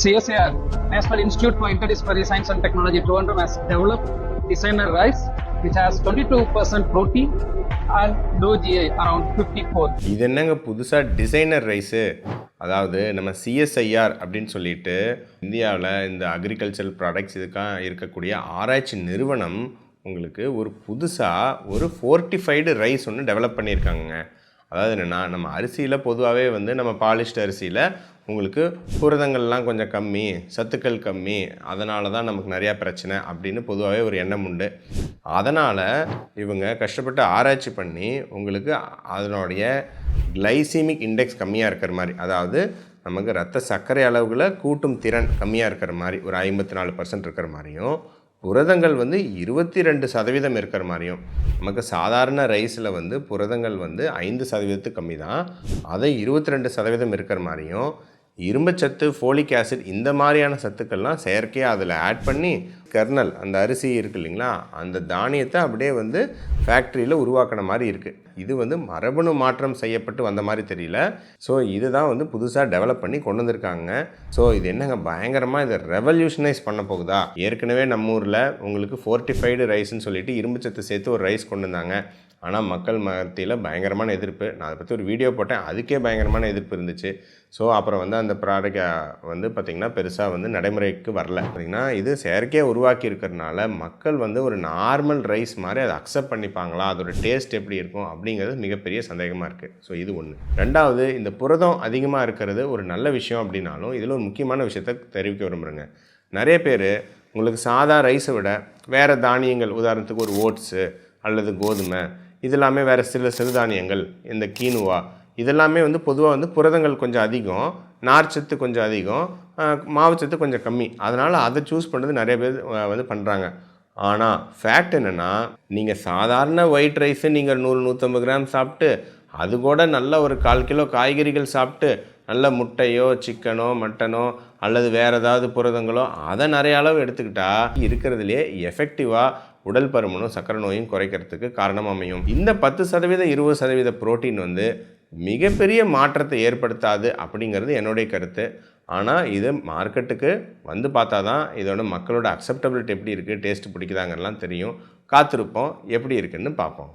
CSIR, National Institute for Interdisciplinary Science and Technology, Trivandrum has developed designer rice which has 22% protein and low GI around 54. இது என்னங்க புதுசாக designer rice, அதாவது நம்ம CSIR அப்படின்னு சொல்லிட்டு இந்தியாவில் இந்த அக்ரிகல்ச்சரல் ப்ராடக்ட்ஸ் இதுக்காக இருக்கக்கூடிய ஆராய்ச்சி நிறுவனம் உங்களுக்கு ஒரு புதுசாக ஒரு ஃபோர்ட்டிஃபைடு ரைஸ் ஒன்று டெவலப் பண்ணியிருக்காங்க. அதாவது என்னென்னா, நம்ம அரிசியில் பொதுவாகவே வந்து நம்ம பாலிஷ்டு அரிசியில் உங்களுக்கு புரதங்கள்லாம் கொஞ்சம் கம்மி, சத்துக்கள் கம்மி, அதனால தான் நமக்கு நிறையா பிரச்சனை அப்படின்னு பொதுவாகவே ஒரு எண்ணம் உண்டு. அதனால் இவங்க கஷ்டப்பட்டு ஆராய்ச்சி பண்ணி உங்களுக்கு அதனுடைய கிளைசிமிக் இண்டெக்ஸ் கம்மியாக இருக்கிற மாதிரி, அதாவது நமக்கு ரத்த சர்க்கரை அளவுகளை கூட்டும் திறன் கம்மியாக இருக்கிற மாதிரி ஒரு 54% இருக்கிற மாதிரியும், புரதங்கள் வந்து 22% இருக்கிற மாதிரியும். நமக்கு சாதாரண ரைஸில் வந்து புரதங்கள் வந்து 5% கம்மி தான், அதை 22% இருக்கிற மாதிரியும், இரும்புச்சத்து, ஃபோலிக் ஆசிட் இந்த மாதிரியான சத்துக்கள்லாம் செயற்கையாக அதில் ஆட் பண்ணி கர்னல் அந்த அரிசி இருக்குது இல்லைங்களா, அந்த தானியத்தை அப்படியே வந்து ஃபேக்ட்ரியில் உருவாக்கின மாதிரி இருக்குது. இது வந்து மரபணு மாற்றம் செய்யப்பட்டு வந்த மாதிரி தெரியல. ஸோ இதுதான் வந்து புதுசாக டெவலப் பண்ணி கொண்டு வந்திருக்காங்க. ஸோ இது என்னங்க பயங்கரமாக இதை ரெவல்யூஷனைஸ் பண்ண போகுதா? ஏற்கனவே நம்ம ஊரில் உங்களுக்கு ஃபோர்ட்டிஃபைடு ரைஸ்ன்னு சொல்லிட்டு இரும்புச்சத்து சேர்த்து ஒரு ரைஸ் கொண்டு வந்தாங்க. ஆனால் மக்கள் மத்தியில் பயங்கரமான எதிர்ப்பு. நான் அதை பற்றி ஒரு வீடியோ போட்டேன், அதுக்கே பயங்கரமான எதிர்ப்பு இருந்துச்சு. ஸோ அப்புறம் வந்து அந்த ப்ராடக்ட் வந்து பார்த்திங்கன்னா பெருசாக வந்து நடைமுறைக்கு வரல. பார்த்திங்கன்னா இது செயற்கையாக உருவாக்கி இருக்கிறதுனால மக்கள் வந்து ஒரு நார்மல் ரைஸ் மாதிரி அதை அக்செப்ட் பண்ணிப்பாங்களா, அதோட டேஸ்ட் எப்படி இருக்கும் அப்படிங்கிறது மிகப்பெரிய சந்தேகமாக இருக்குது. ஸோ இது ஒன்று. ரெண்டாவது, இந்த புரதம் அதிகமாக இருக்கிறது ஒரு நல்ல விஷயம் அப்படின்னாலும் இதில் ஒரு முக்கியமான விஷயத்தை தெரிவிக்க விரும்புகிறேங்க. நிறைய பேர் உங்களுக்கு சாதா ரைஸை விட வேறு தானியங்கள், உதாரணத்துக்கு ஒரு ஓட்ஸு அல்லது கோதுமை, இதெல்லாமே வேறு சில சிறுதானியங்கள், இந்த கீனுவா, இதெல்லாமே வந்து பொதுவாக வந்து புரதங்கள் கொஞ்சம் அதிகம், நார்ச்சத்து கொஞ்சம் அதிகம், மாவுச்சத்து கொஞ்சம் கம்மி. அதனால் அதை சூஸ் பண்ணுறது நிறைய பேர் வந்து பண்ணுறாங்க. ஆனால் ஃபேக்ட் என்னென்னா, நீங்கள் சாதாரண ஒயிட் ரைஸு நீங்கள் 100-150 கிராம் சாப்பிட்டு, அது கூட நல்ல ஒரு 1/4 கிலோ காய்கறிகள் சாப்பிட்டு, நல்ல முட்டையோ சிக்கனோ மட்டனோ அல்லது வேறு ஏதாவது புரதங்களோ அதை நிறைய அளவு எடுத்துக்கிட்டால் இருக்கிறதுலே எஃபெக்டிவாக உடல் பருமனும் சர்க்கரை நோயும் குறைக்கிறதுக்கு காரணம் அமையும். இந்த 10% 20% புரோட்டீன் வந்து மிகப்பெரிய மாற்றத்தை ஏற்படுத்தாது அப்படிங்கிறது என்னுடைய கருத்து. ஆனால் இது மார்க்கெட்டுக்கு வந்து பார்த்தா தான் இதோட மக்களோட அக்செப்டபிலிட்டி எப்படி இருக்குது, டேஸ்ட் பிடிக்குதாங்கலாம் தெரியும். காத்திருப்போம், எப்படி இருக்குன்னு பார்ப்போம்.